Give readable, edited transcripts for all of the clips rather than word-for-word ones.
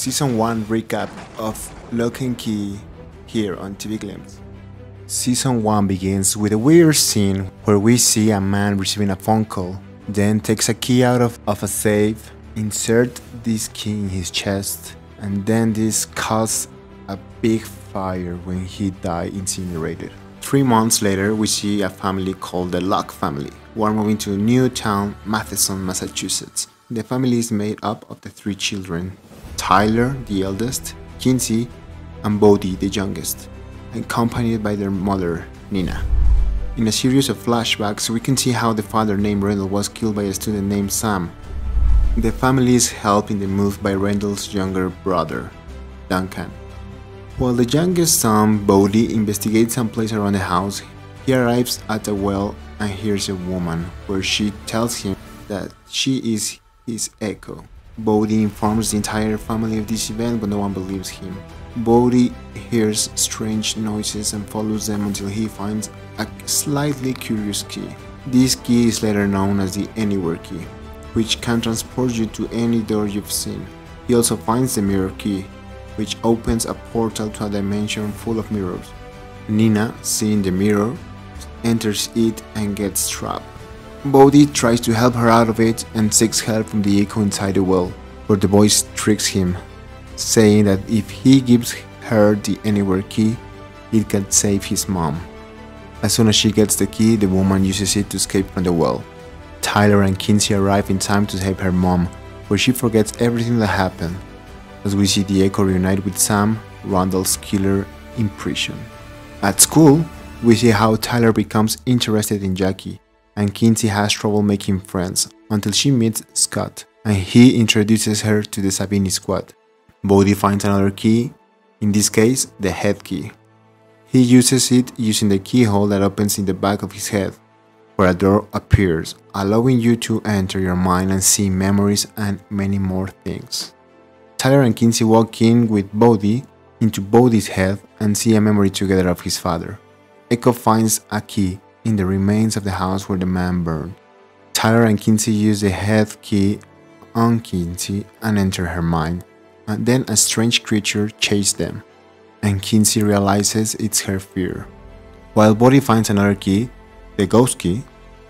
Season 1 recap of Lock and Key here on TV Glimpse. Season 1 begins with a weird scene where we see a man receiving a phone call, then takes a key out of a safe, insert this key in his chest, and then this caused a big fire when he died incinerated. 3 months later, we see a family called the Locke family, who are moving to a new town, Matheson, Massachusetts. The family is made up of the 3 children, Tyler, the eldest, Kinsey, and Bode, the youngest, accompanied by their mother, Nina. In a series of flashbacks, we can see how the father named Rendell was killed by a student named Sam. The family is helped in the move by Rendell's younger brother, Duncan. While the youngest son, Bode, investigates some place around the house, he arrives at a well and hears a woman, where she tells him that she is his echo. Bode informs the entire family of this event, but no one believes him. Bode hears strange noises and follows them until he finds a slightly curious key. This key is later known as the Anywhere key, which can transport you to any door you've seen. He also finds the mirror key, which opens a portal to a dimension full of mirrors. Nina, seeing the mirror, enters it and gets trapped. Bode tries to help her out of it and seeks help from the echo inside the well, where the voice tricks him, saying that if he gives her the Anywhere key, it can save his mom. As soon as she gets the key, the woman uses it to escape from the well. Tyler and Kinsey arrive in time to save her mom, where she forgets everything that happened, as we see the echo reunite with Sam, Rendell's killer, in prison. At school, we see how Tyler becomes interested in Jackie, and Kinsey has trouble making friends until she meets Scott, and he introduces her to the Savini squad. Bode finds another key, in this case, the head key. He uses it using the keyhole that opens in the back of his head, where a door appears, allowing you to enter your mind and see memories and many more things. Tyler and Kinsey walk in with Bode into Bode's head and see a memory together of his father. Echo finds a key in the remains of the house where the man burned. Tyler and Kinsey use the head key on Kinsey and enter her mind, and then a strange creature chases them, and Kinsey realizes it's her fear. While Bode finds another key, the ghost key,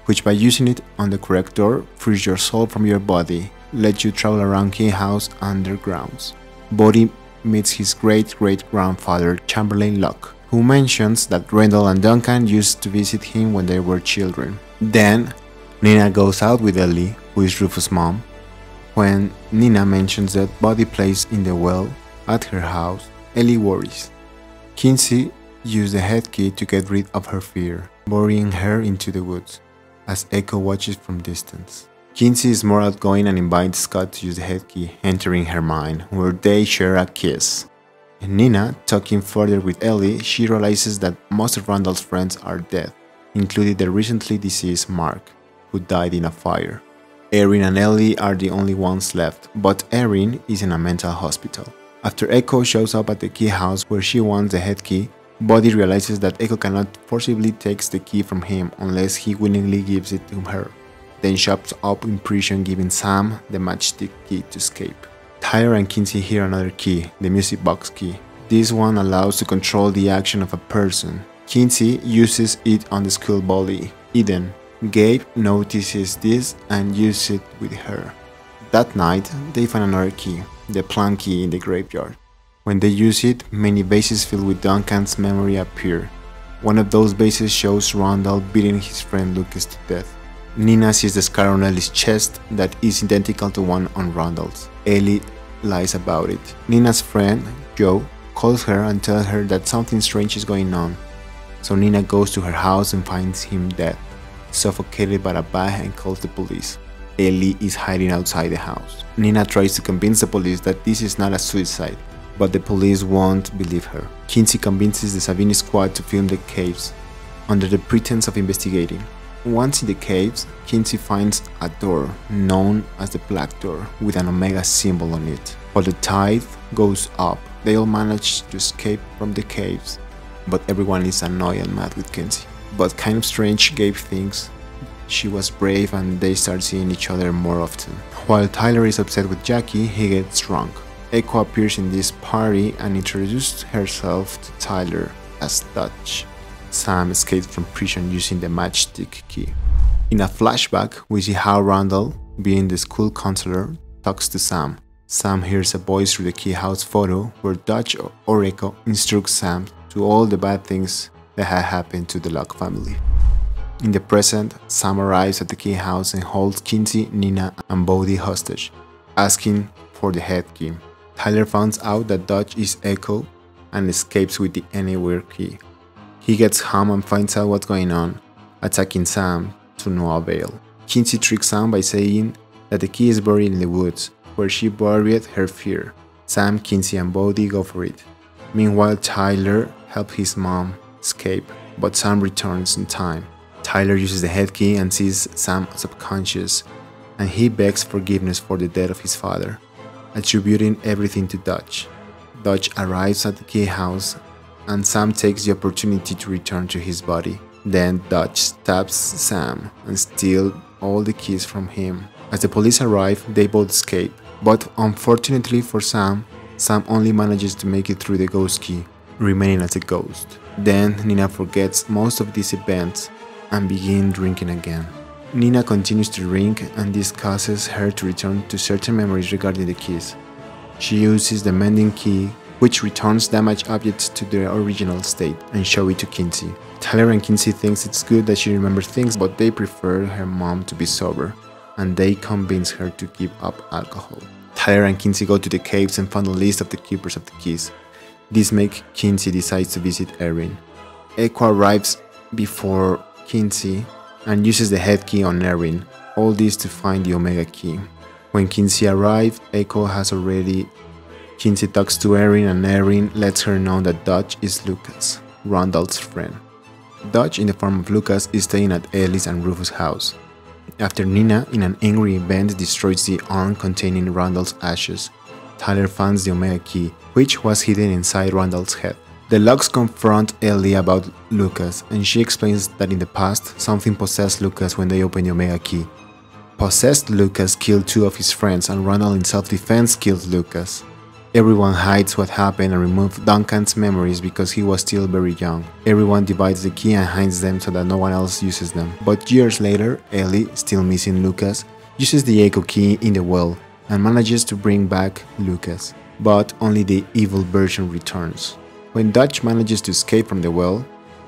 which by using it on the correct door frees your soul from your body, lets you travel around Keyhouse undergrounds. Bode meets his great-great-grandfather Rendell Locke, who mentions that Rendell and Duncan used to visit him when they were children. Then, Nina goes out with Ellie, who is Rufus' mom. When Nina mentions that Bode plays in the well at her house, Ellie worries. Kinsey used the head key to get rid of her fear, burying her into the woods, as Echo watches from distance. Kinsey is more outgoing and invites Scott to use the head key, entering her mind, where they share a kiss. Nina, talking further with Ellie, she realizes that most of Rendell's friends are dead, including the recently deceased Mark, who died in a fire. Erin and Ellie are the only ones left, but Erin is in a mental hospital. After Echo shows up at the key house where she wants the head key, Bode realizes that Echo cannot forcibly take the key from him unless he willingly gives it to her, then shows up in prison giving Sam the matchstick key to escape. Tyler and Kinsey hear another key, the music box key. This one allows to control the action of a person. Kinsey uses it on the school bully, Eden. Gabe notices this and uses it with her. That night, they find another key, the plant key in the graveyard. When they use it, many vases filled with Duncan's memory appear. One of those vases shows Rendell beating his friend Lucas to death. Nina sees the scar on Ellie's chest that is identical to one on Rendell's. Ellie lies about it. Nina's friend, Joe, calls her and tells her that something strange is going on. So Nina goes to her house and finds him dead, suffocated by a bag, and calls the police. Ellie is hiding outside the house. Nina tries to convince the police that this is not a suicide, but the police won't believe her. Kinsey convinces the Savini squad to film the caves, under the pretense of investigating. Once in the caves, Kinsey finds a door known as the Black Door with an Omega symbol on it. While the tide goes up, they all manage to escape from the caves, but everyone is annoyed and mad with Kinsey. But kind of strange, Gabe thinks she was brave and they start seeing each other more often. While Tyler is upset with Jackie, he gets drunk. Echo appears in this party and introduces herself to Tyler as Dutch. Sam escapes from prison using the matchstick key. In a flashback, we see how Rendell, being the school counselor, talks to Sam. Sam hears a voice through the Keyhouse photo where Dutch or Echo instructs Sam to all the bad things that had happened to the Locke family. In the present, Sam arrives at the Keyhouse and holds Kinsey, Nina, and Bode hostage, asking for the head key. Tyler finds out that Dutch is Echo and escapes with the Anywhere key. He gets home and finds out what's going on, attacking Sam to no avail. Kinsey tricks Sam by saying that the key is buried in the woods, where she buried her fear. Sam, Kinsey, and Bode go for it. Meanwhile, Tyler helps his mom escape, but Sam returns in time. Tyler uses the head key and sees Sam subconscious, and he begs forgiveness for the death of his father, attributing everything to Dutch. Dutch arrives at the Keyhouse, and Sam takes the opportunity to return to his body. Then Dutch stabs Sam and steals all the keys from him. As the police arrive, they both escape, but unfortunately for Sam, Sam only manages to make it through the ghost key, remaining as a ghost. Then Nina forgets most of these events and begins drinking again. Nina continues to drink, and this causes her to return to certain memories regarding the keys. She uses the mending key, which returns damaged objects to their original state, and shows it to Kinsey. Tyler and Kinsey thinks it's good that she remembers things, but they prefer her mom to be sober, and they convince her to give up alcohol. Tyler and Kinsey go to the caves and find a list of the keepers of the keys. This makes Kinsey decide to visit Erin. Echo arrives before Kinsey and uses the head key on Erin, all this to find the Omega key. When Kinsey arrives, Echo has already. Kinsey talks to Erin, and Erin lets her know that Dutch is Lucas, Rendell's friend. Dutch, in the form of Lucas, is staying at Ellie's and Rufus' house. After Nina, in an angry event, destroys the urn containing Rendell's ashes, Tyler finds the Omega key, which was hidden inside Rendell's head. The Lockes confront Ellie about Lucas, and she explains that in the past, something possessed Lucas when they opened the Omega key. Possessed Lucas killed two of his friends, and Rendell in self-defense killed Lucas. Everyone hides what happened and removes Duncan's memories because he was still very young. Everyone divides the key and hides them so that no one else uses them. But years later, Ellie, still missing Lucas, uses the Echo key in the well and manages to bring back Lucas. But only the evil version returns. When Dutch manages to escape from the well,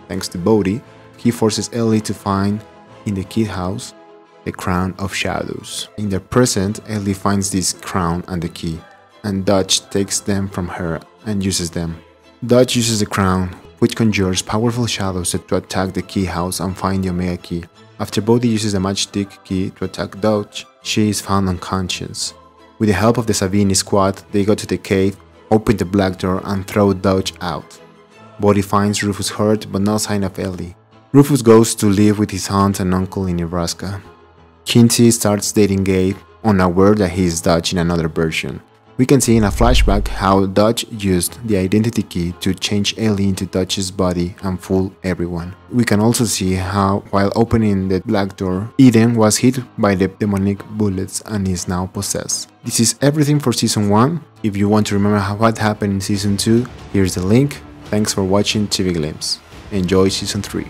thanks to Bode, he forces Ellie to find, in the Keyhouse, the Crown of Shadows. In the present, Ellie finds this crown and the key, and Dutch takes them from her and uses them. Dutch uses the crown, which conjures powerful shadows to attack the Keyhouse and find the Omega key. After Bode uses the matchstick key to attack Dutch, she is found unconscious. With the help of the Savini squad, they go to the cave, open the black door, and throw Dutch out. Bode finds Rufus hurt, but no sign of Ellie. Rufus goes to live with his aunt and uncle in Nebraska. Kinsey starts dating Gabe, unaware that he is Dutch in another version. We can see in a flashback how Dutch used the identity key to change Ellie into Dutch's body and fool everyone. We can also see how, while opening the black door, Eden was hit by the demonic bullets and is now possessed. This is everything for Season 1. If you want to remember what happened in Season 2, here's the link. Thanks for watching TV Glimpse. Enjoy Season 3.